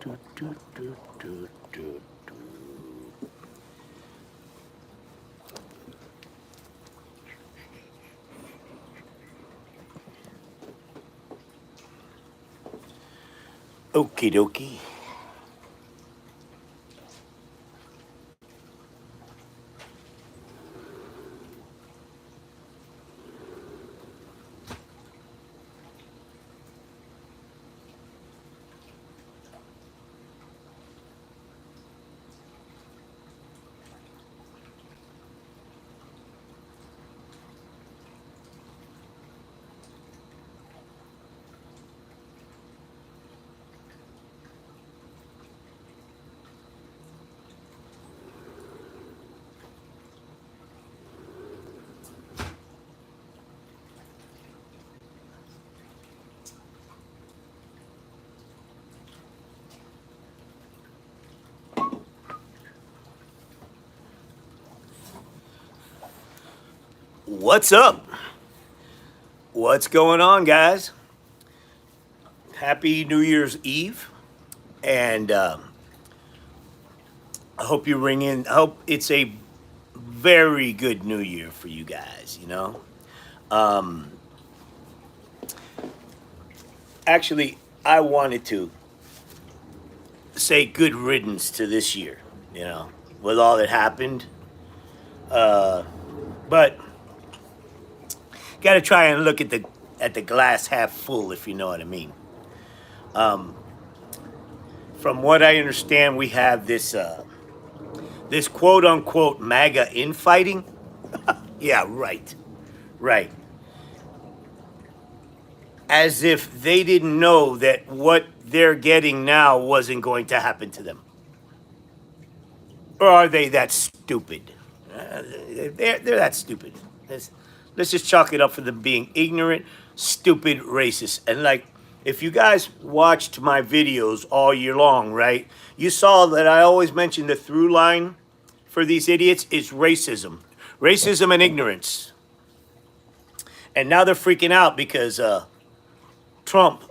do, do, do, do. Okie dokie. What's up? What's going on, guys? Happy New Year's Eve, and I hope you ring in. I hope it's a very good New Year for you guys. Um, actually, I wanted to say good riddance to this year. With all that happened, but got to try and look at the glass half full, if you know what I mean. Um, from what I understand, we have this quote unquote MAGA infighting. Yeah, right, right. As if they didn't know that what they're getting now wasn't going to happen to them. Or are they that stupid? They're that stupid. Let's just chalk it up for them being ignorant, stupid, racist. And like, if you guys watched my videos all year long, right, you saw that I always mention the through line for these idiots is racism. Racism and ignorance. And now they're freaking out because Trump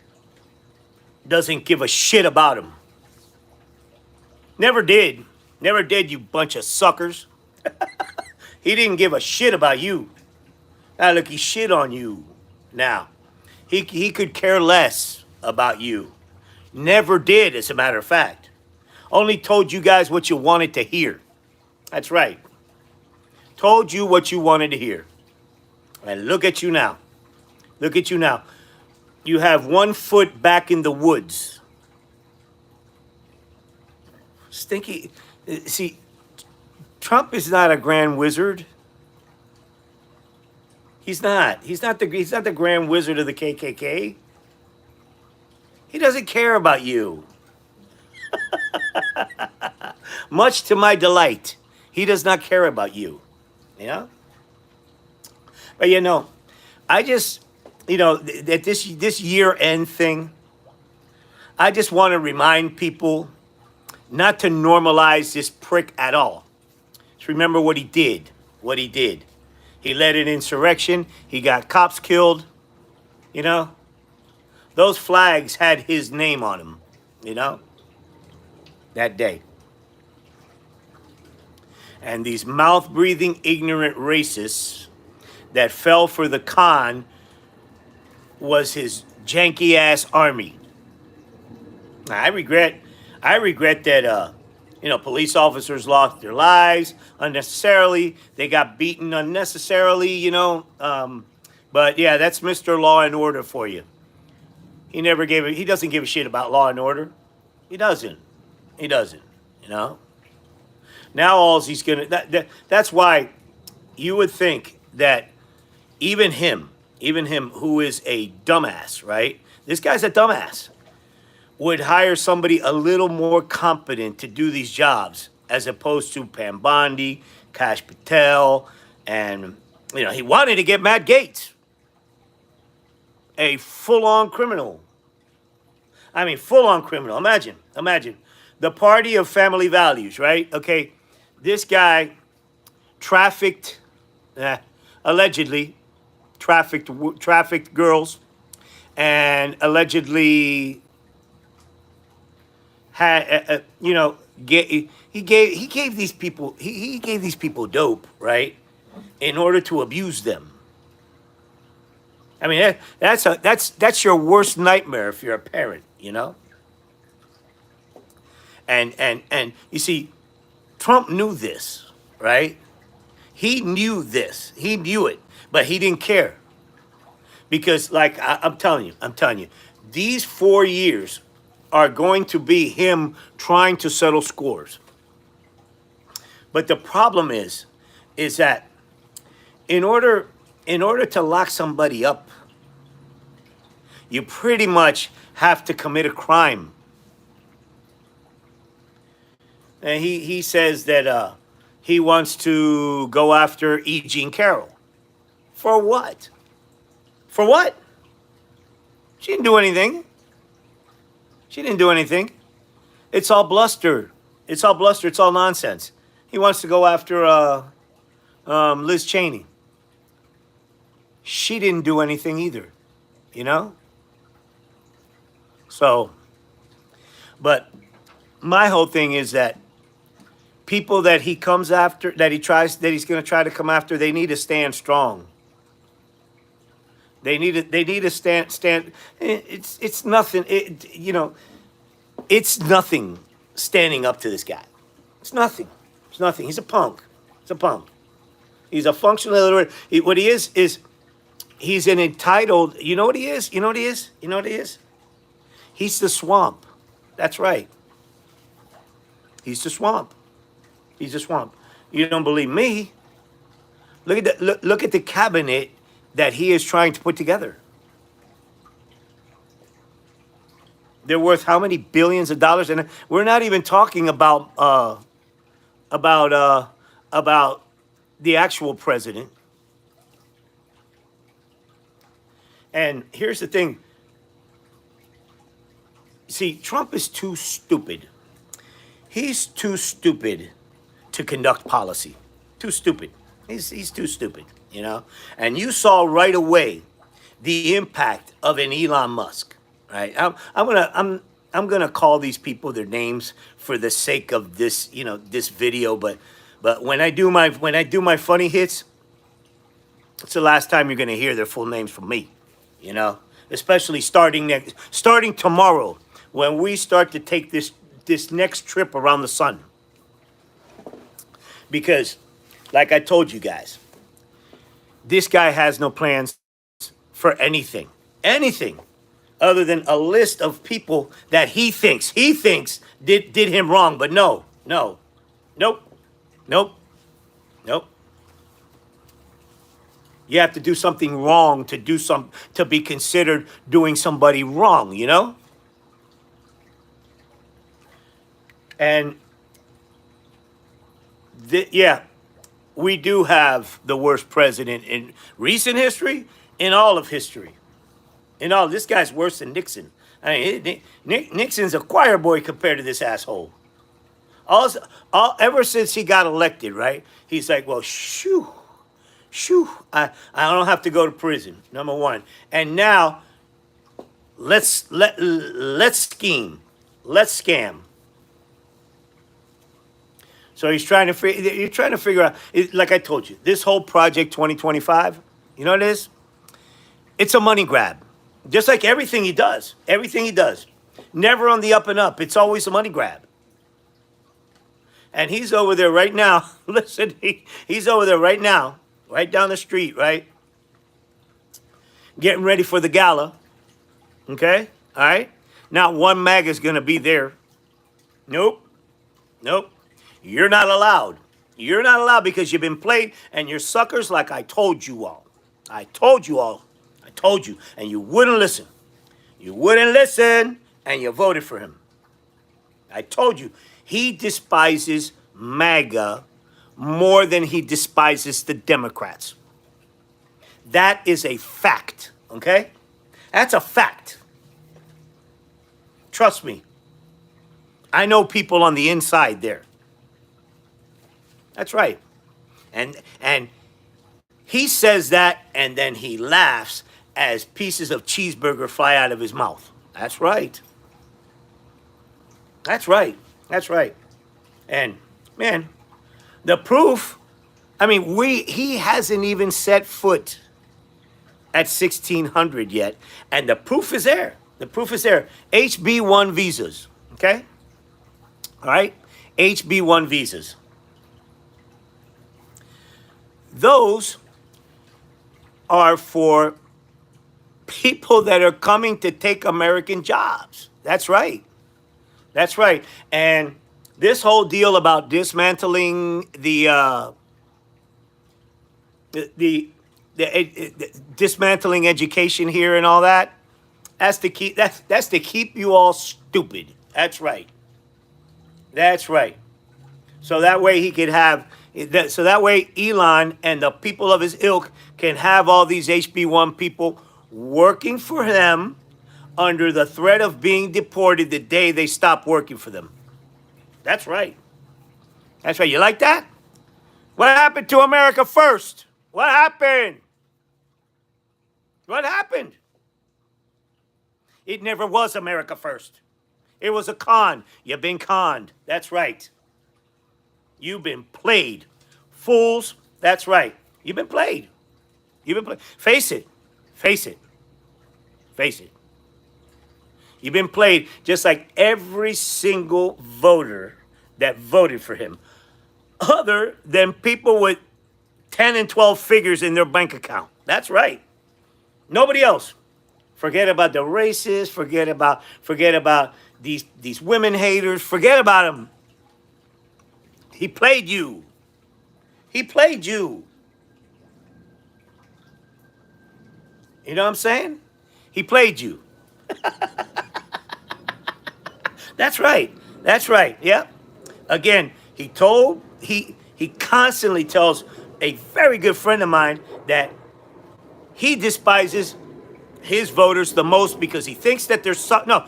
doesn't give a shit about them. Never did. Never did, you bunch of suckers. He didn't give a shit about you. Now look, he shit on you. Now, he could care less about you. Never did, as a matter of fact. Only told you guys what you wanted to hear. That's right. Told you what you wanted to hear. And look at you now. Look at you now. You have 1 foot back in the woods. Stinky. See, Trump is not a grand wizard. He's not. He's not the grand wizard of the KKK. He doesn't care about you. Much to my delight, he does not care about you. But I just, that this year end thing, I just want to remind people not to normalize this prick at all. Just remember what he did. What he did. He led an insurrection. He got cops killed. Those flags had his name on them, that day. And these mouth-breathing, ignorant racists that fell for the con was his janky-ass army. I regret that, police officers lost their lives unnecessarily. They got beaten unnecessarily, But yeah, that's Mr. Law and Order for you. He doesn't give a shit about law and order. He doesn't. Now all's he's gonna, that's why you would think that even him who is a dumbass, right? This guy's a dumbass. Would hire somebody a little more competent to do these jobs as opposed to Pam Bondi, Kash Patel, and, he wanted to get Matt Gaetz, a full-on criminal. I mean, full-on criminal. Imagine. The party of family values, right? Okay, this guy allegedly trafficked girls and allegedly had he gave these people dope, right, in order to abuse them. I mean, that's your worst nightmare if you're a parent, you know. And you see, Trump knew this, right? He knew this. He knew it, but he didn't care because, like I'm telling you, these 4 years are going to be him trying to settle scores. But the problem is that in order in order to lock somebody up, you pretty much have to commit a crime. And he says that he wants to go after E. Jean Carroll. For what? For what? She didn't do anything. She didn't do anything. It's all bluster. It's all bluster. It's all nonsense. He wants to go after Liz Cheney. She didn't do anything either, you know? So, but my whole thing is that people that he comes after, that he's going to try to come after, they need to stand strong. They need to stand. It's nothing. It's nothing standing up to this guy. It's nothing. It's nothing. He's a punk. He's a punk. He's a functional illiterate. What he is he's an entitled. You know what he is? You know what he is? You know what he is? He's the swamp. That's right. He's the swamp. He's the swamp. You don't believe me? Look at the cabinet that he is trying to put together. They're worth how many billions of dollars? And we're not even talking about the actual president. And here's the thing. See, Trump is too stupid. He's too stupid to conduct policy. Too stupid. He's too stupid, you know? And you saw right away the impact of an Elon Musk, right? I'm gonna call these people their names for the sake of this, this video, but when I do my funny hits, it's the last time you're gonna hear their full names from me, you know? Especially starting tomorrow when we start to take this next trip around the sun. Because, like I told you guys, this guy has no plans for anything other than a list of people that he thinks did him wrong. But no, nope. You have to do something wrong to be considered doing somebody wrong, you know? And yeah, we do have the worst president in recent history, in all of history. This guy's worse than Nixon. I mean, Nixon's a choir boy compared to this asshole. Ever since he got elected, right? He's like, well, shoo, I don't have to go to prison. Number one, and now let's scheme, let's scam. So you're trying to figure out, like I told you, this whole Project 2025, you know what it is? It's a money grab. Just like everything he does. Never on the up and up. It's always a money grab. And he's over there right now. Listen, he's over there right now, right down the street, right? Getting ready for the gala. Okay? All right? Not one MAGA is going to be there. Nope. You're not allowed. You're not allowed because you've been played and you're suckers like I told you all. I told you, and you wouldn't listen. And you voted for him. I told you, he despises MAGA more than he despises the Democrats. That is a fact, okay? That's a fact. Trust me. I know people on the inside there. That's right. And he says that, and then he laughs as pieces of cheeseburger fly out of his mouth. That's right. That's right. That's right. And man, the proof. I mean, he hasn't even set foot at 1600 yet, and the proof is there. The proof is there. HB1 visas. Okay. All right. HB1 visas. Those are for people that are coming to take American jobs. That's right. That's right. And this whole deal about dismantling the dismantling education here and all that, that's to keep you all stupid. That's right. That's right. So that way he could have so that way Elon and the people of his ilk can have all these HB1 people working for them under the threat of being deported the day they stop working for them. That's right. That's right. You like that? What happened to America first? What happened? What happened? It never was America first. It was a con. You've been conned. That's right. You've been played. Fools. That's right. You've been played. You've been played. Face it. Face it. Face it. You've been played just like every single voter that voted for him, other than people with 10 and 12 figures in their bank account. That's right. Nobody else. Forget about the racists. Forget about these women haters. Forget about them. He played you. He played you. You know what I'm saying? He played you. That's right. That's right. Yep. Again, he constantly tells a very good friend of mine that he despises his voters the most because he thinks that they're no,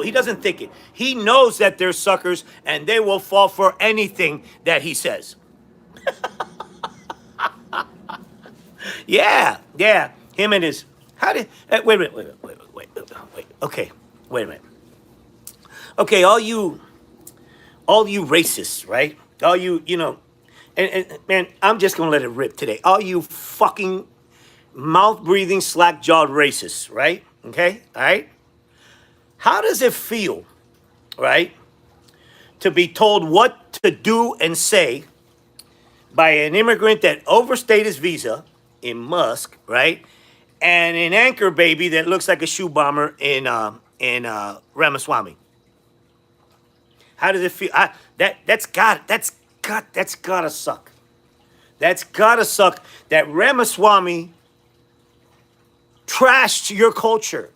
he doesn't think it. He knows that they're suckers and they will fall for anything that he says. Yeah. Him and his wait a minute, wait. Okay, wait a minute. Okay, all you racists, right? All you know, and man, I'm just gonna let it rip today. All you fucking mouth-breathing, slack-jawed racists, right? Okay, all right? How does it feel, right, to be told what to do and say by an immigrant that overstayed his visa in Musk, right, and an anchor baby that looks like a shoe bomber in Ramaswamy? How does it feel? That's gotta suck. That's gotta suck that Ramaswamy trashed your culture,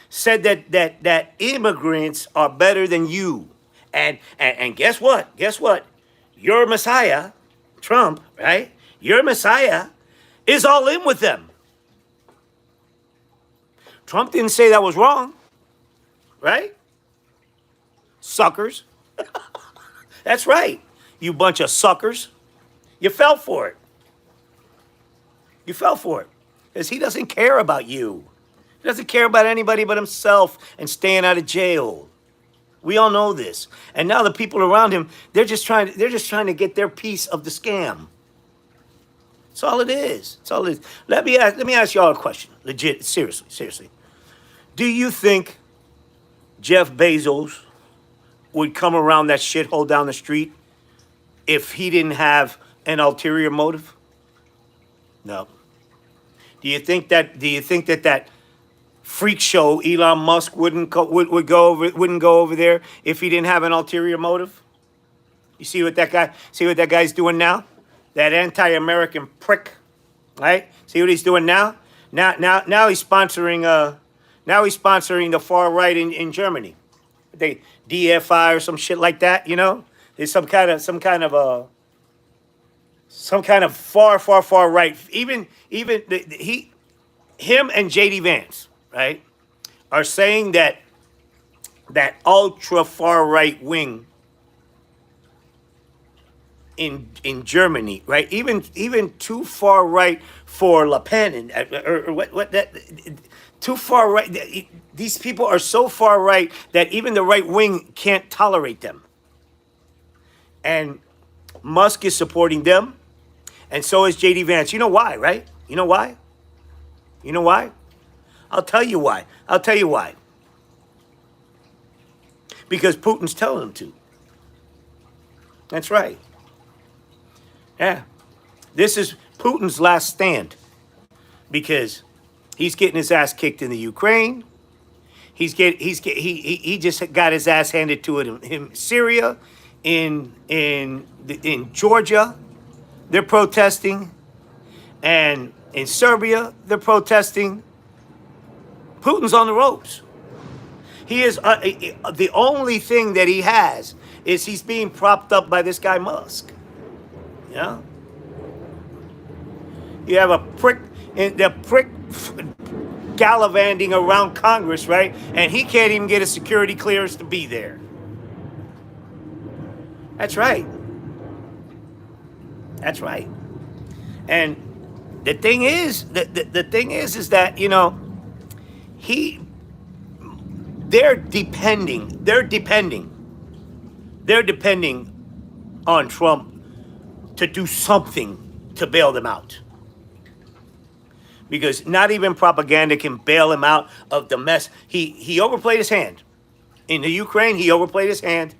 said that immigrants are better than you, and guess what? Your Messiah, Trump, right? Your Messiah is all in with them. Trump didn't say that was wrong, right? Suckers. That's right. You bunch of suckers. You fell for it. You fell for it. Because he doesn't care about you. He doesn't care about anybody but himself and staying out of jail. We all know this. And now the people around him, they're just trying to get their piece of the scam. That's all it is. That's all it is. Let me ask y'all a question. Legit, seriously. Do you think Jeff Bezos would come around that shithole down the street if he didn't have an ulterior motive? No. Do you think that freak show Elon Musk wouldn't go over there if he didn't have an ulterior motive? You see what that guy's doing now? That anti-American prick, right? See what he's doing now? Now he's sponsoring the far right in Germany. They DFI or some shit like that, you know? There's some kind of far right. Even him and JD Vance, right, are saying that ultra far right wing in Germany, right? Even too far right for Le Pen and or what that too far right. These people are so far right that even the right wing can't tolerate them. And Musk is supporting them, and so is JD Vance. You know why, right? You know why? You know why? I'll tell you why. I'll tell you why. Because Putin's telling them to. That's right. Yeah. This is Putin's last stand because he's getting his ass kicked in the Ukraine. He just got his ass handed to it in Syria, in Georgia, they're protesting, and in Serbia they're protesting. Putin's on the ropes. He is the only thing that he has is he's being propped up by this guy Musk. Yeah. You have a prick, the prick gallivanting around Congress, right? And he can't even get a security clearance to be there. That's right. That's right. And the thing is, the thing is that, you know, they're depending on Trump to do something to bail them out. Because not even propaganda can bail him out of the mess. He overplayed his hand. In the Ukraine, he overplayed his hand.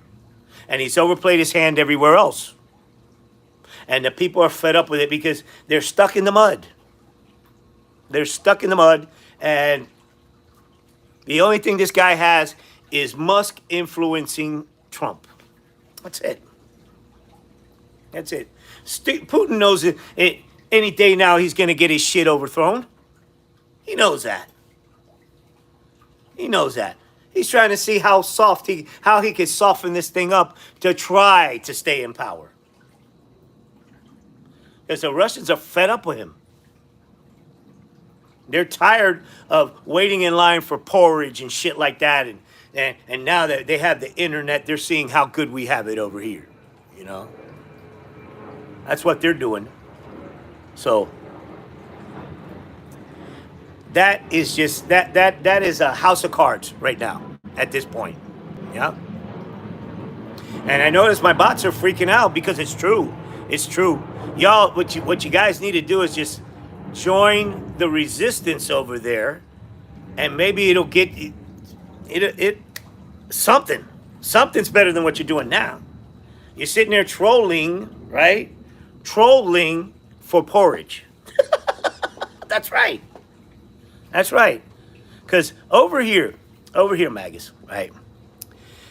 And he's overplayed his hand everywhere else. And the people are fed up with it because they're stuck in the mud. They're stuck in the mud. And the only thing this guy has is Musk influencing Trump. That's it. That's it. Putin knows it. Any day now he's going to get his shit overthrown. He knows that. He knows that. He's trying to see how he can soften this thing up to try to stay in power. Because the Russians are fed up with him. They're tired of waiting in line for porridge and shit like that. And now that they have the internet, they're seeing how good we have it over here. You know? That's what they're doing. So that is just that is a house of cards right now at this point. Yeah. And I notice my bots are freaking out because it's true. It's true. Y'all, what you guys need to do is just join the resistance over there, and maybe it'll get it something. Something's better than what you're doing now. You're sitting there trolling, right? Trolling for porridge. That's right. That's right. Because over here, Magus, right?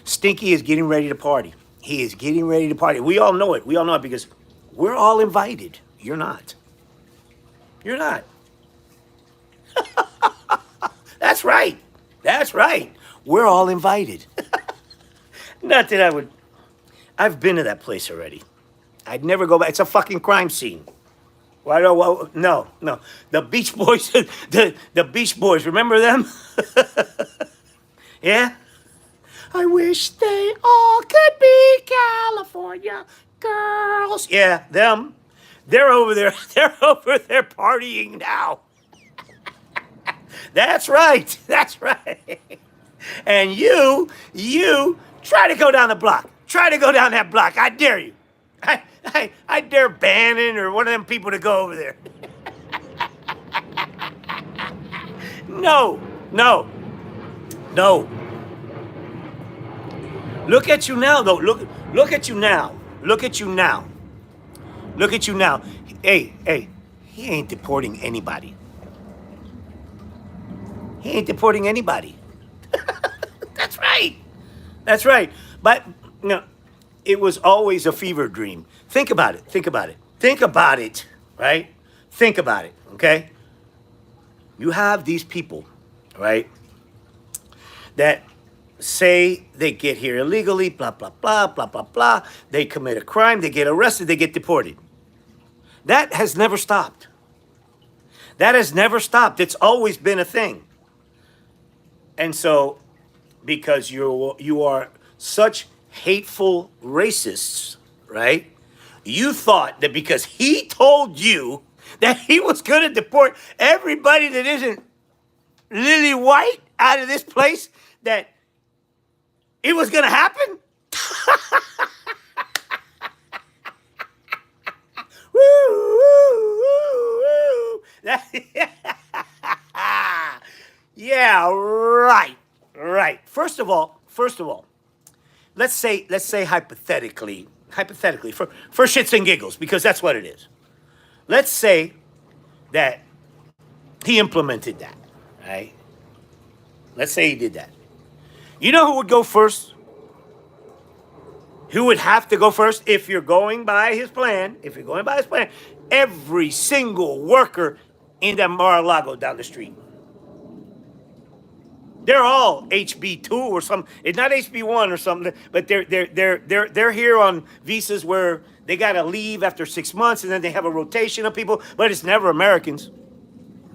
Stinky is getting ready to party. He is getting ready to party. We all know it. We all know it because we're all invited. You're not. You're not. That's right. That's right. We're all invited. Not that I've been to that place already. I'd never go back. It's a fucking crime scene. Why do no. The Beach Boys, the Beach Boys, remember them? Yeah? I wish they all could be California girls. Yeah, them. They're over there. They're over there partying now. That's right. That's right. And you try to go down the block. Try to go down that block. I dare you. I dare Bannon or one of them people to go over there. No. Look at you now, though. Look at you now. Look at you now. Look at you now. Hey, he ain't deporting anybody. He ain't deporting anybody. That's right. That's right. But no, it was always a fever dream. Think about it. Think about it. Think about it, right? Think about it, okay? You have these people, right, that say they get here illegally, blah, blah, blah, blah, blah, blah. They commit a crime, they get arrested, they get deported. That has never stopped. That has never stopped. It's always been a thing. And so, because you are such hateful racists, right? You thought that because he told you that he was going to deport everybody that isn't lily white out of this place, that it was going to happen? Woo, woo, woo, woo. Yeah, right, right. First of all, let's say hypothetically, for shits and giggles, because that's what it is. Let's say that he implemented that, right? Let's say he did that. You know who would go first? Who would have to go first if you're going by his plan? If you're going by his plan, every single worker in that Mar-a-Lago down the street. They're all HB2 or something. It's not HB1 or something, but they're here on visas where they gotta leave after 6 months, and then they have a rotation of people, but it's never Americans.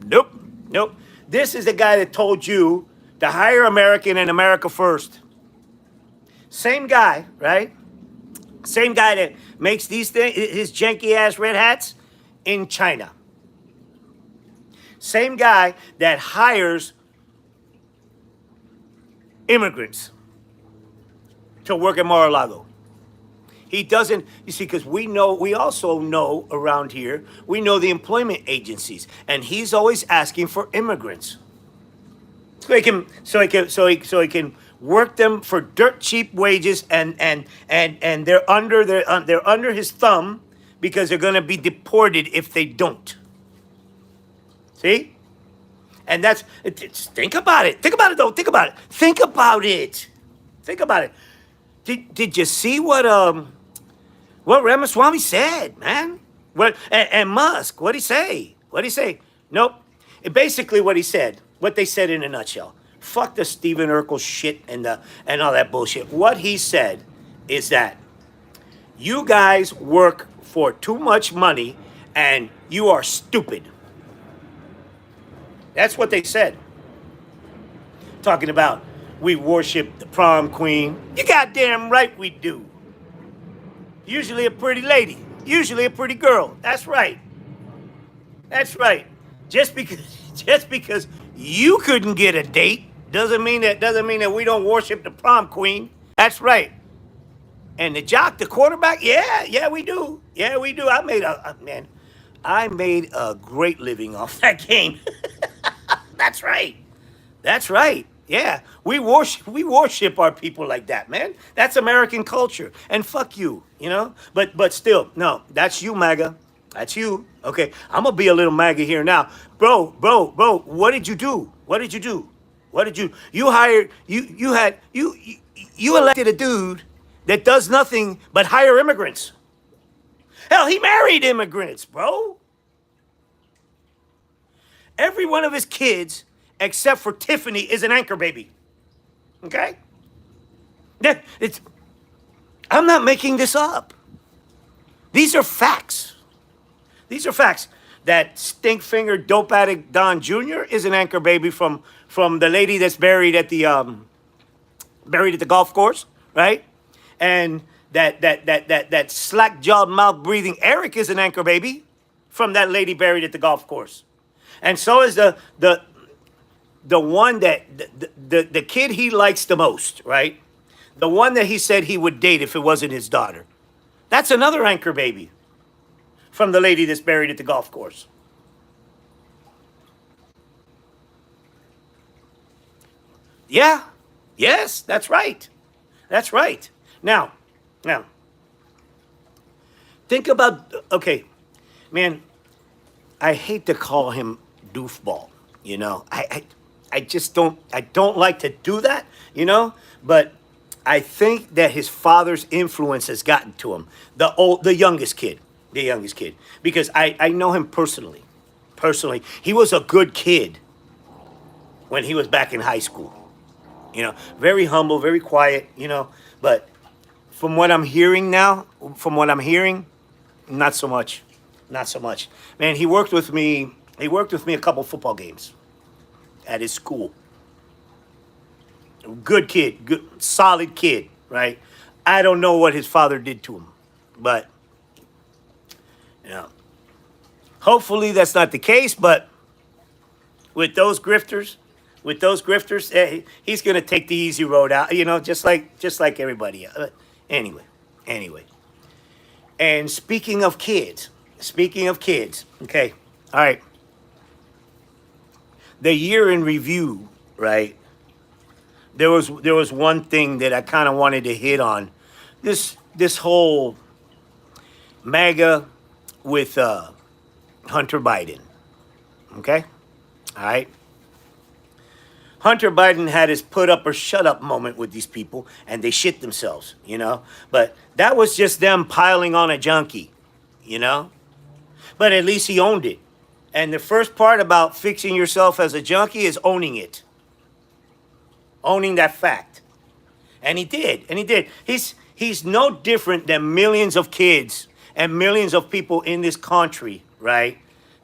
Nope, nope. This is the guy that told you to hire American and America first. Same guy, right? Same guy that makes these things, his janky ass red hats in China. Same guy that hires immigrants to work at Mar-a-Lago. He doesn't, you see, because we also know around here, we know the employment agencies, and he's always asking for immigrants. So he can work them for dirt cheap wages, and they're under his thumb because they're going to be deported if they don't. See? And that's, think about it. Think about it, though. Think about it. Think about it. Think about it. Did you see what Ramaswamy said, man? And Musk, what'd he say? What'd he say? Nope. Basically what he said, what they said in a nutshell. Fuck the Stephen Urkel shit and all that bullshit. What he said is that you guys work for too much money and you are stupid. That's what they said. Talking about we worship the prom queen. You goddamn right we do. Usually a pretty lady. Usually a pretty girl. That's right. That's right. Just because you couldn't get a date doesn't mean that we don't worship the prom queen. That's right. And the jock, the quarterback, yeah, we do. Yeah, we do. I made a great living off that game. That's right. That's right. Yeah, we worship our people like that, man. That's American culture. And fuck you, you know? But still, no, that's you, MAGA. That's you. Okay, I'm gonna be a little MAGA here now. Bro, what did you do? What did you do? What did you hired, you elected a dude that does nothing but hire immigrants. Hell, he married immigrants, bro. Every one of his kids, except for Tiffany, is an anchor baby. Okay? I'm not making this up. These are facts. These are facts. That stink-finger dope addict Don Jr. is an anchor baby from the lady that's buried at the golf course, right? And that slack-jawed, mouth-breathing Eric is an anchor baby from that lady buried at the golf course. And so is the one that the kid he likes the most, right? The one that he said he would date if it wasn't his daughter. That's another anchor baby from the lady that's buried at the golf course. Yeah. Yes, that's right. That's right. Now, think about, okay, man, I hate to call him doofball, you know. I just don't like to do that, you know, but I think that his father's influence has gotten to him. The youngest kid, because I know him personally. He was a good kid when he was back in high school. You know, very humble, very quiet, you know, but from what I'm hearing now, not so much. Not so much. Man, he worked with me a couple football games at his school. Good kid, solid kid, right? I don't know what his father did to him, but You know, hopefully that's not the case, but with those grifters, he's going to take the easy road out. You know, just like everybody else. Anyway. And speaking of kids, okay, all right. The year in review, right? There was one thing that I kind of wanted to hit on. This whole MAGA with Hunter Biden. Okay, all right. Hunter Biden had his put up or shut up moment with these people, and they shit themselves, you know. But that was just them piling on a junkie, you know. But at least he owned it. And the first part about fixing yourself as a junkie is owning it, owning that fact. And he did. And he did. He's no different than millions of kids and millions of people in this country, right,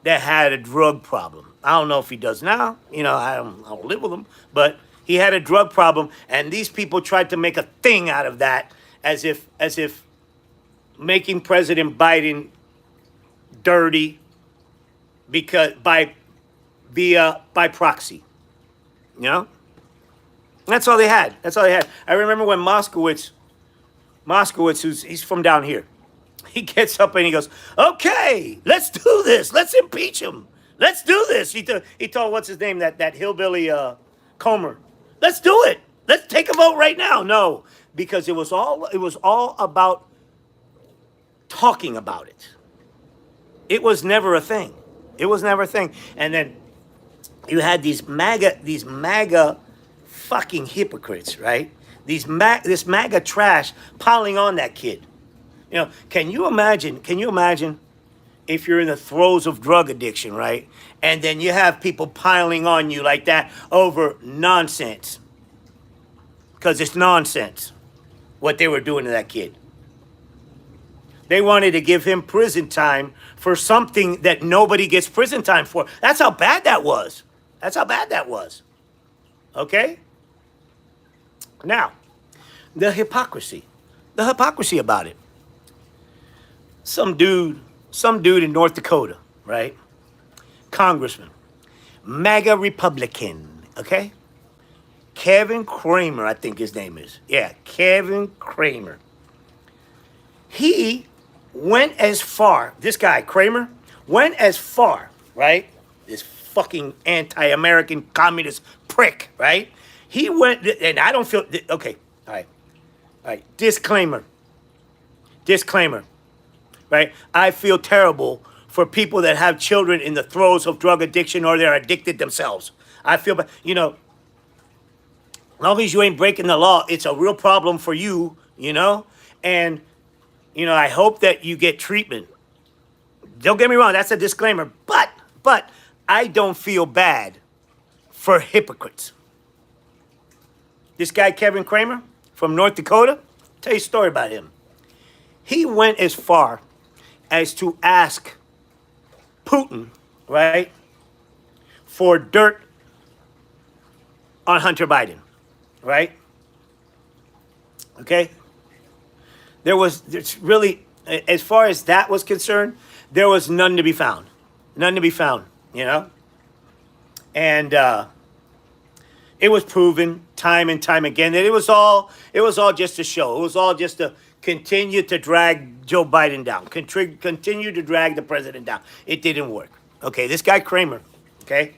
that had a drug problem. I don't know if he does now. You know, I don't live with him. But he had a drug problem, and these people tried to make a thing out of that as if making President Biden dirty because by proxy. You know? That's all they had. I remember when Moskowitz, he's from down here, he gets up and he goes, "Okay, let's do this. Let's impeach him. Let's do this." He told what's his name, that hillbilly Comer, "Let's do it. Let's take a vote right now." No, because it was all about talking about it. It was never a thing. And then you had these MAGA fucking hypocrites, right? This MAGA trash piling on that kid. You know, can you imagine if you're in the throes of drug addiction, right? And then you have people piling on you like that over nonsense. Because it's nonsense what they were doing to that kid. They wanted to give him prison time for something that nobody gets prison time for. That's how bad that was. Okay? Now, the hypocrisy about it. Some dude in North Dakota, right? Congressman, MAGA Republican, okay? Kevin Kramer, I think his name is. Yeah, Kevin Kramer. He went as far, this guy, Kramer, went as far, right? This fucking anti-American communist prick, right? He went, and I don't feel, okay, all right, disclaimer, right? I feel terrible for people that have children in the throes of drug addiction or they're addicted themselves. I feel bad, you know, as long as you ain't breaking the law, it's a real problem for you, you know? And, you know, I hope that you get treatment. Don't get me wrong, that's a disclaimer. But I don't feel bad for hypocrites. This guy, Kevin Kramer, from North Dakota, tell you a story about him. He went as far as to ask Putin, right, for dirt on Hunter Biden, right? Okay? There's really, as far as that was concerned, there was none to be found. You know? And it was proven time and time again that it was all just a show. It was all just to continue to drag Joe Biden down, continue to drag the president down. It didn't work. Okay, this guy Kramer, okay?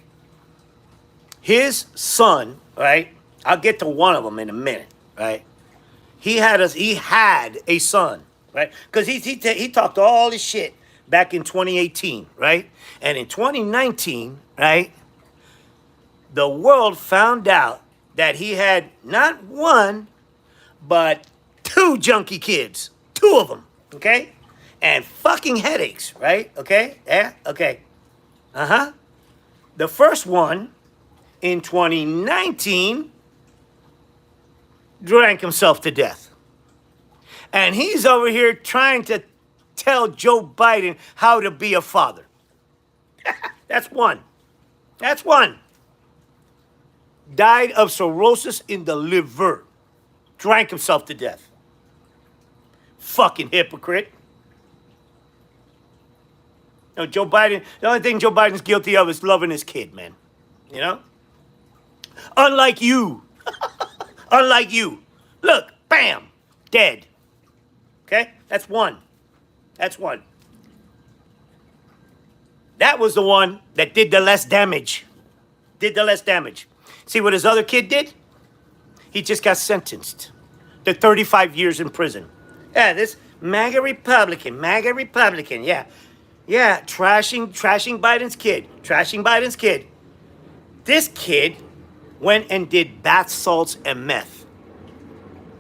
His son, right? I'll get to one of them in a minute, right? He had a son, right? Because he talked all this shit back in 2018, right? And in 2019, right, the world found out that he had not one, but two junkie kids. Two of them, okay? And fucking headaches, right? Okay? Yeah? Okay. Uh-huh. The first one, in 2019, drank himself to death. And he's over here trying to tell Joe Biden how to be a father. That's one. Died of cirrhosis in the liver. Drank himself to death. Fucking hypocrite. No, Joe Biden, the only thing Joe Biden's guilty of is loving his kid, man. You know? Unlike you. Unlike you. Look, bam, dead. Okay? That's one. That's one. That was the one that did the less damage. Did the less damage. See what his other kid did? He just got sentenced to 35 years in prison. Yeah, this MAGA Republican, yeah. Yeah, trashing Biden's kid. Trashing Biden's kid. This kid went and did bath salts and meth.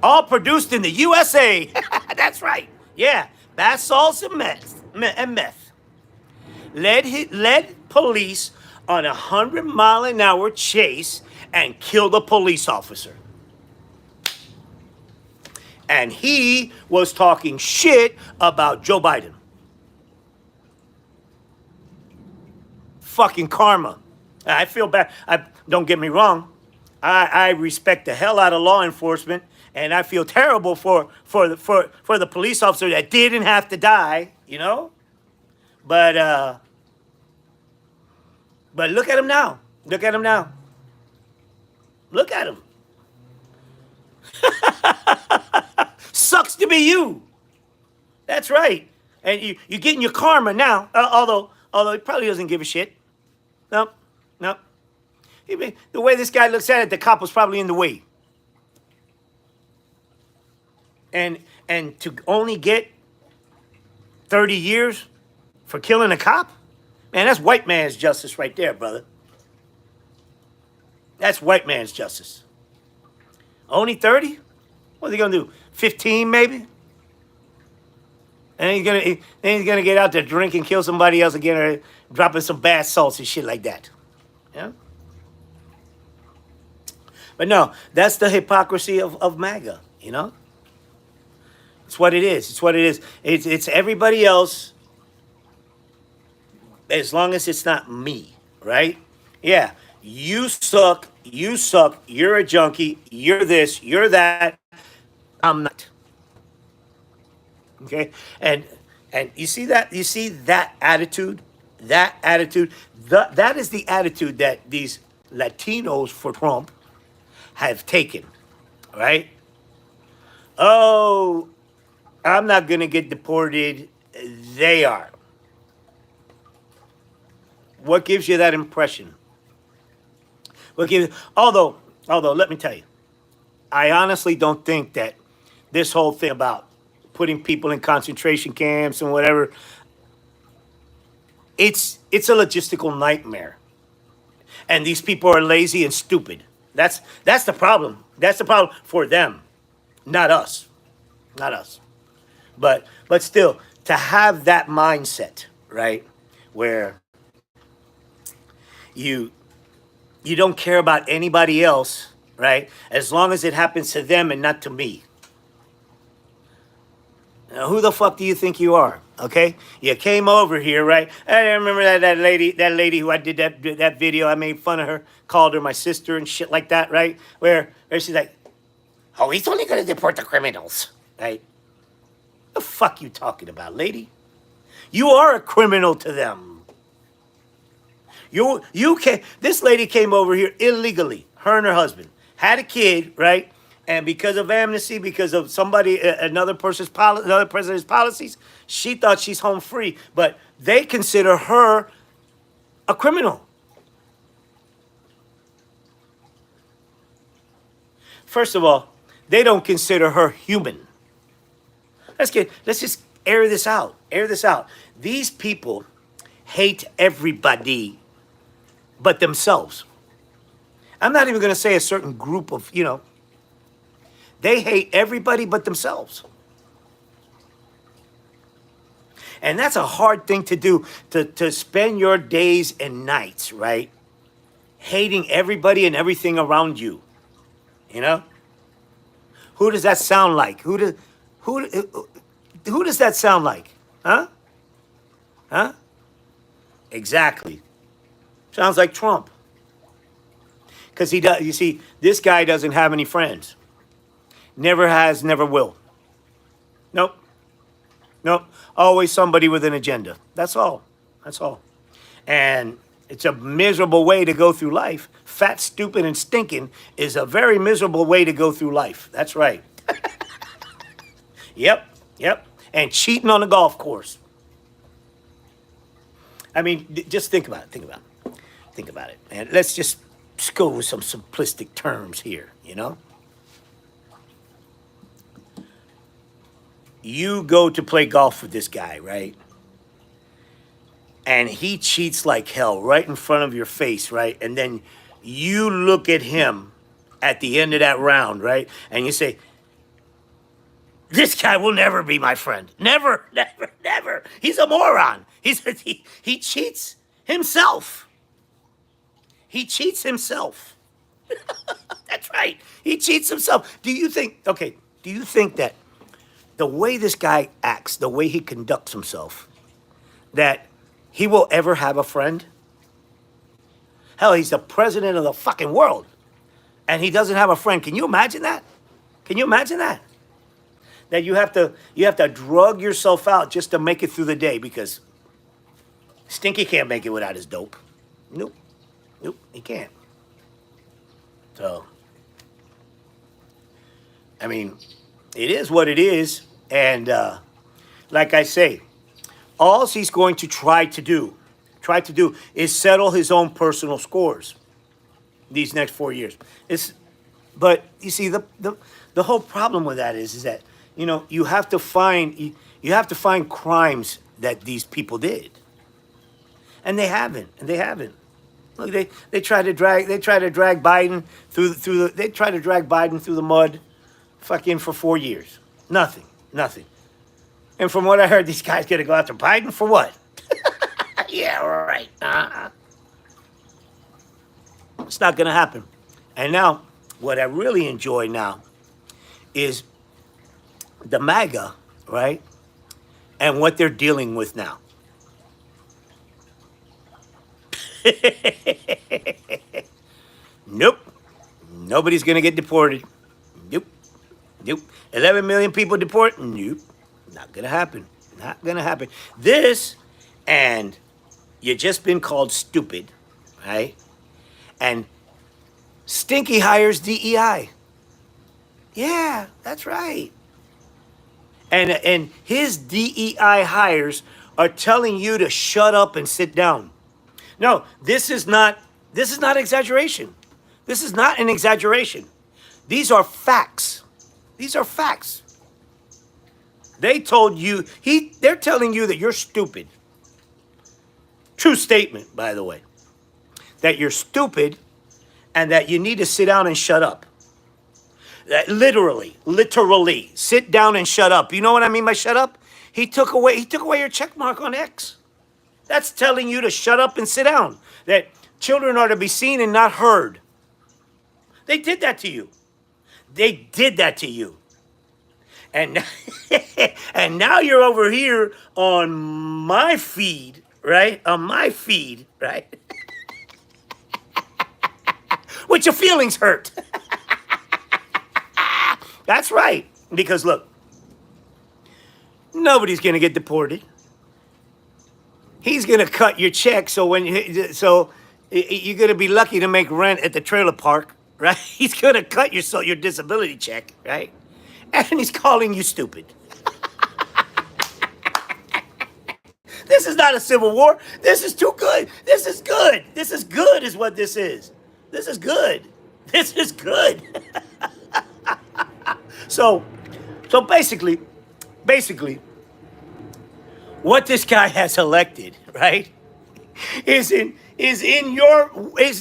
All produced in the USA. That's right. Yeah, bath salts and meth. Led police on a 100-mile-an-hour chase and killed a police officer. And he was talking shit about Joe Biden. Fucking karma. I feel bad. Don't get me wrong. I respect the hell out of law enforcement, and I feel terrible for the police officer that didn't have to die, you know? But look at him now. Look at him now. Look at him. Sucks to be you. That's right. And you're getting your karma now. Although he probably doesn't give a shit. Nope. The way this guy looks at it, the cop was probably in the way. And to only get 30 years for killing a cop? Man, that's white man's justice right there, brother. That's white man's justice. Only 30? What's he gonna do? 15 maybe? And he's gonna get out there, drink and kill somebody else again, or dropping some bath salts and shit like that. Yeah. But no, that's the hypocrisy of MAGA. You know. It's what it is. It's what it is. It's everybody else, as long as it's not me, right? Yeah. You suck. You suck. You're a junkie. You're this. You're that. I'm not. Okay, and you see that? You see that attitude? That attitude? That is the attitude that these Latinos for Trump have taken, right? Oh, I'm not gonna get deported. They are. What gives you that impression? Although, let me tell you, I honestly don't think that this whole thing about putting people in concentration camps and whatever, it's a logistical nightmare. And these people are lazy and stupid. That's the problem. That's the problem for them, not us. Not us. But still, to have that mindset, right, where you don't care about anybody else, right, as long as it happens to them and not to me. Now, who the fuck do you think you are? Okay, you came over here, right? I remember that lady who I did that video. I made fun of her, called her my sister and shit like that, right? Where she's like, "Oh, he's only gonna deport the criminals," right? The fuck you talking about, lady? You are a criminal to them. You can. This lady came over here illegally. Her and her husband had a kid, right? And because of amnesty, because of another president's policies, she thought she's home free. But they consider her a criminal. First of all, they don't consider her human. Let's just air this out. Air this out. These people hate everybody but themselves. I'm not even going to say a certain group of, they hate everybody but themselves. And that's a hard thing to do, to spend your days and nights, right? Hating everybody and everything around you. Who does that sound like? Who does that sound like? Huh? Exactly. Sounds like Trump. Because he does, you see, this guy doesn't have any friends. Never has, never will. Nope. Always somebody with an agenda. That's all. That's all. And it's a miserable way to go through life. Fat, stupid, and stinking is a very miserable way to go through life. That's right. Yep, yep. And cheating on the golf course. I mean, just think about it. Think about it. Think about it. And let's just go with some simplistic terms here, you know? You go to play golf with this guy, right? And he cheats like hell right in front of your face, right? And then you look at him at the end of that round, right? And you say, this guy will never be my friend. Never, never, never. He's a moron. He cheats himself. He cheats himself. That's right. He cheats himself. Do you think that the way this guy acts, the way he conducts himself, that he will ever have a friend? Hell, he's the president of the fucking world, and he doesn't have a friend. Can you imagine that? Can you imagine that? That you have to drug yourself out just to make it through the day, because Stinky can't make it without his dope. Nope. Nope, he can't. So, I mean, it is what it is. And like I say, all he's going to try to do is settle his own personal scores these next 4 years. But you see, the whole problem with that is that, you know, you have to find crimes that these people did, and they haven't. Look, they try to drag Biden through the mud, fucking for 4 years. Nothing. And from what I heard, these guys gonna go after Biden for what? Yeah, right. It's not gonna happen. And now, what I really enjoy now is the MAGA, right? And what they're dealing with now. Nope. Nobody's going to get deported. Nope. 11 million people deported? Nope. Not going to happen. Not going to happen. This, and you just been called stupid, right? And Stinky hires DEI. Yeah, that's right. And his DEI hires are telling you to shut up and sit down. No, this is not exaggeration. This is not an exaggeration. These are facts. These are facts. They're telling you that you're stupid. True statement, by the way. That you're stupid and that you need to sit down and shut up. That literally, sit down and shut up. You know what I mean by shut up? He took away your check mark on X. That's telling you to shut up and sit down. That children are to be seen and not heard. They did that to you. They did that to you. And, and now you're over here on my feed, right? On my feed, right? With your feelings hurt. That's right. Because look, nobody's going to get deported. He's going to cut your check, so you're going to be lucky to make rent at the trailer park, right? He's going to cut your disability check, right? And he's calling you stupid. This is not a civil war. This is too good. This is good. This is good is what this is. This is good. This is good. So basically, what this guy has elected, right, is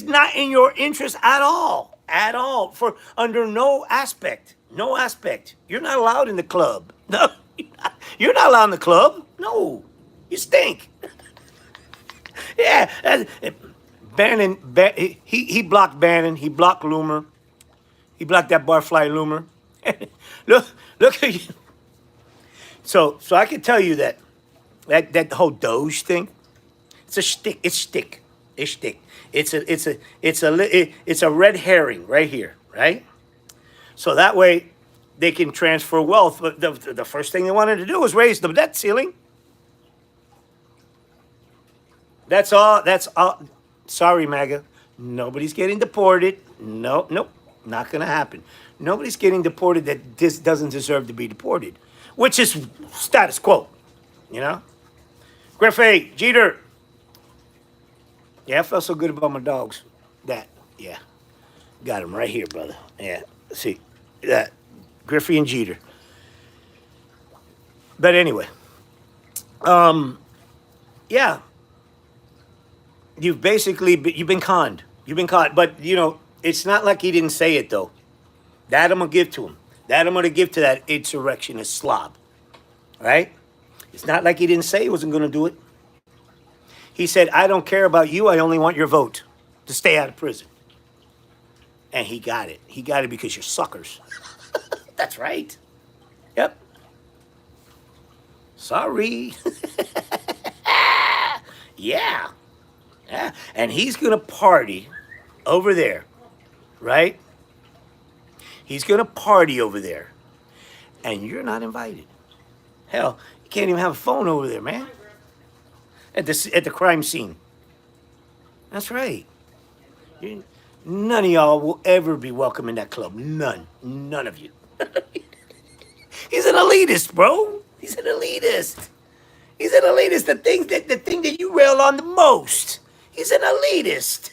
not in your interest at all, for under no aspect. You're not allowed in the club. No, you're not allowed in the club. No, you stink. Yeah, Bannon, he blocked Bannon. He blocked Loomer. He blocked that barfly Loomer. Look at you. So I can tell you that whole Doge thing, it's a shtick. It's shtick. It's a red herring right here, right? So that way they can transfer wealth. But the first thing they wanted to do was raise the debt ceiling. That's all. That's all. Sorry, MAGA. Nobody's getting deported. No, nope. Not going to happen. Nobody's getting deported that this doesn't deserve to be deported, which is status quo, you know? Griffey, Jeter. Yeah, I felt so good about my dogs. That, yeah. Got him right here, brother. Yeah. See, that. Griffey and Jeter. But anyway, yeah. You've been conned. You've been conned. But, it's not like he didn't say it, though. That I'm going to give to him. That I'm going to give to that insurrectionist slob. Right? It's not like he didn't say he wasn't going to do it. He said, I don't care about you. I only want your vote to stay out of prison. And he got it. He got it because you're suckers. That's right. Yep. Sorry. Yeah. Yeah. And he's going to party over there. Right? He's going to party over there. And you're not invited. Hell, you can't even have a phone over there, man. At the crime scene. That's right. None of y'all will ever be welcome in that club. None. None of you. He's an elitist, bro. He's an elitist. He's an elitist. The thing that you rail on the most. He's an elitist.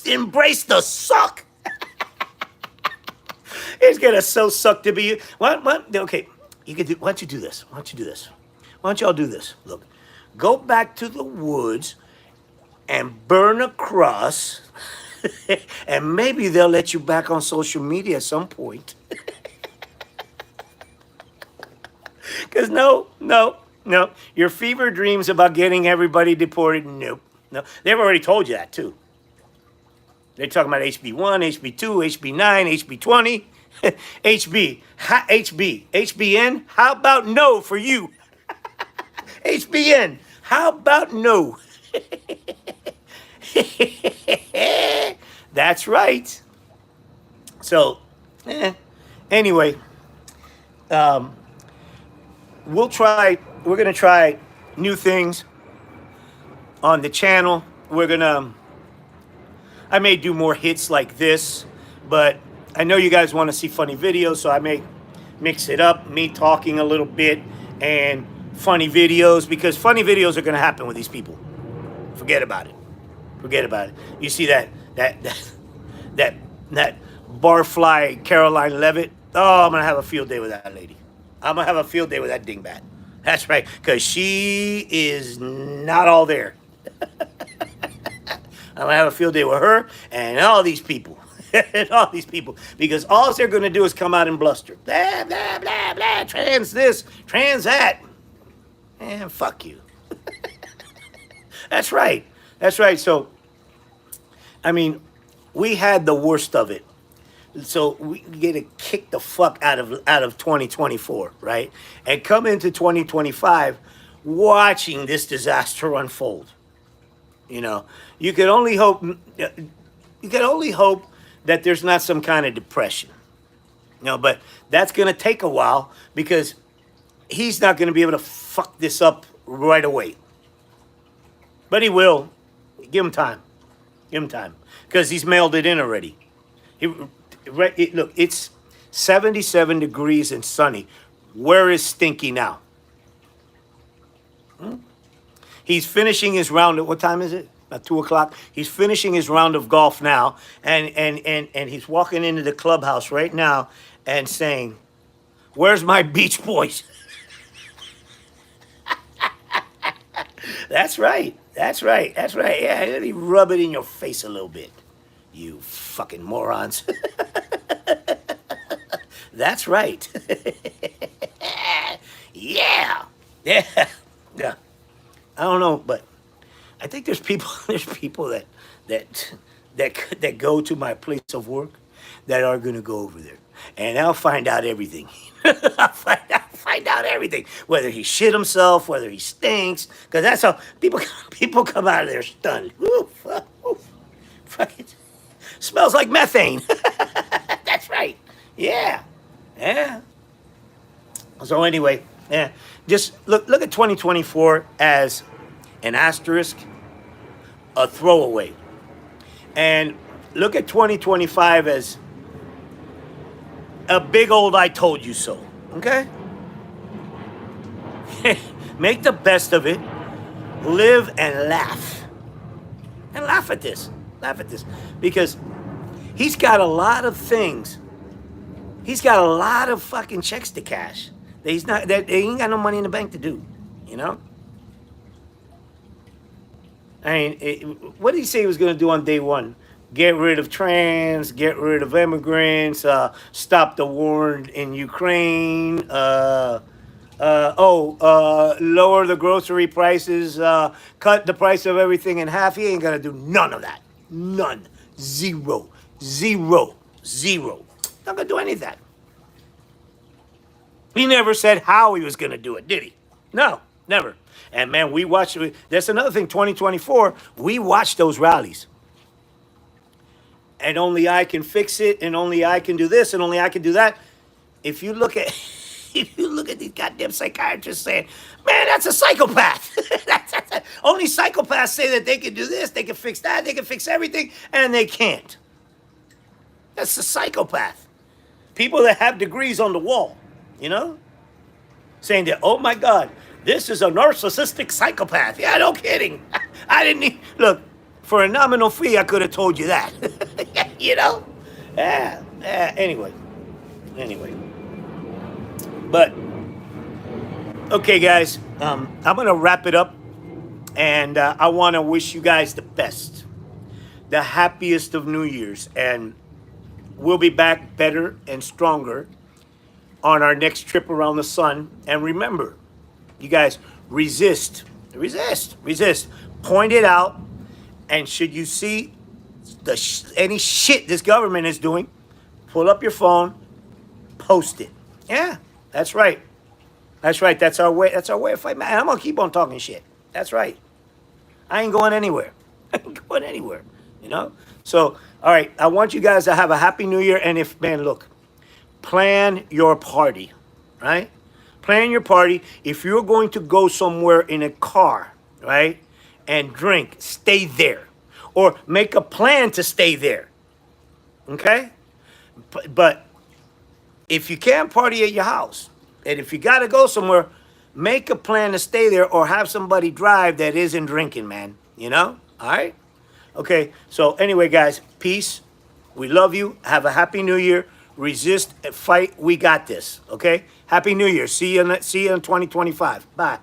Embrace the suck. It's gonna so suck to be you. What? Okay, you can do. Why don't you do this? Why don't you do this? Why don't y'all do this? Look, go back to the woods and burn a cross, and maybe they'll let you back on social media at some point. Because no, your fever dreams about getting everybody deported, nope. No, they've already told you that too. They're talking about HB1, HB2, HB9, HB20, HBN. How about no for you? HBN. How about no? That's right. So, anyway, we're going to try new things on the channel. I may do more hits like this, but I know you guys want to see funny videos, so I may mix it up, me talking a little bit and funny videos, because funny videos are going to happen with these people. Forget about it. Forget about it. You see that barfly Caroline Levitt? Oh, I'm going to have a field day with that lady. I'm going to have a field day with that dingbat. That's right, because she is not all there. I'm going to have a field day with her and all these people. And all these people. Because all they're going to do is come out and bluster. Blah, blah, blah, blah. Trans this, trans that. And fuck you. That's right. That's right. So, I mean, we had the worst of it. So we get to kick the fuck out of 2024, right? And come into 2025 watching this disaster unfold. You can only hope that there's not some kind of depression. But that's going to take a while, because he's not going to be able to fuck this up right away. But he will. Give him time. Give him time. Because he's mailed it in already. Look, it's 77 degrees and sunny. Where is Stinky now? He's finishing his round at, what time is it? About 2 o'clock. He's finishing his round of golf now, and he's walking into the clubhouse right now and saying, "Where's my Beach Boys?" That's right. That's right. That's right. Yeah, let me rub it in your face a little bit, you fucking morons. That's right. Yeah. Yeah. Yeah. I don't know, but I think there's people that go to my place of work that are gonna go over there, and I'll find out everything. I'll find out everything. Whether he shit himself, whether he stinks, because that's how people come out of there stunned. Oof, oof, fucking smells like methane. That's right. Yeah, yeah. So anyway, Yeah. Just look at 2024 as an asterisk, a throwaway. And look at 2025 as a big old I told you so. Okay? Make the best of it. Live and laugh. And laugh at this. Laugh at this. Because he's got a lot of things. He's got a lot of fucking checks to cash. That he ain't got no money in the bank to do. You know? I mean, what did he say he was going to do on day one? Get rid of trans, get rid of immigrants, stop the war in Ukraine, lower the grocery prices, cut the price of everything in half. He ain't going to do none of that. None. Zero. Zero. Zero. Not going to do any of that. He never said how he was going to do it, did he? No, never. And man, we watched, that's another thing, 2024, we watched those rallies. And only I can fix it, and only I can do this, and only I can do that. If you look at these goddamn psychiatrists saying, man, that's a psychopath. Only psychopaths say that they can do this, they can fix that, they can fix everything, and they can't. That's a psychopath. People that have degrees on the wall, you know? Saying that, oh my God, this is a narcissistic psychopath. Yeah, no kidding. I didn't need, look, for a nominal fee, I could have told you that. You know? Yeah. Anyway. But, okay, guys. I'm going to wrap it up. And I want to wish you guys the best. The happiest of New Year's. And we'll be back better and stronger on our next trip around the sun. And remember, you guys, resist. Point it out. And should you see any shit this government is doing, pull up your phone, post it. Yeah, that's right. That's right. That's our way of fighting. Man, I'm going to keep on talking shit. That's right. I ain't going anywhere. You know? So, all right, I want you guys to have a happy New Year. And if, man, look, plan your party, right? Plan your party. If you're going to go somewhere in a car, right, and drink, stay there. Or make a plan to stay there. Okay? But if you can't party at your house, and if you got to go somewhere, make a plan to stay there or have somebody drive that isn't drinking, man. You know? All right? Okay, so anyway, guys, peace. We love you. Have a happy New Year. Resist, fight. We got this. Okay? Happy New Year. See you in 2025. Bye.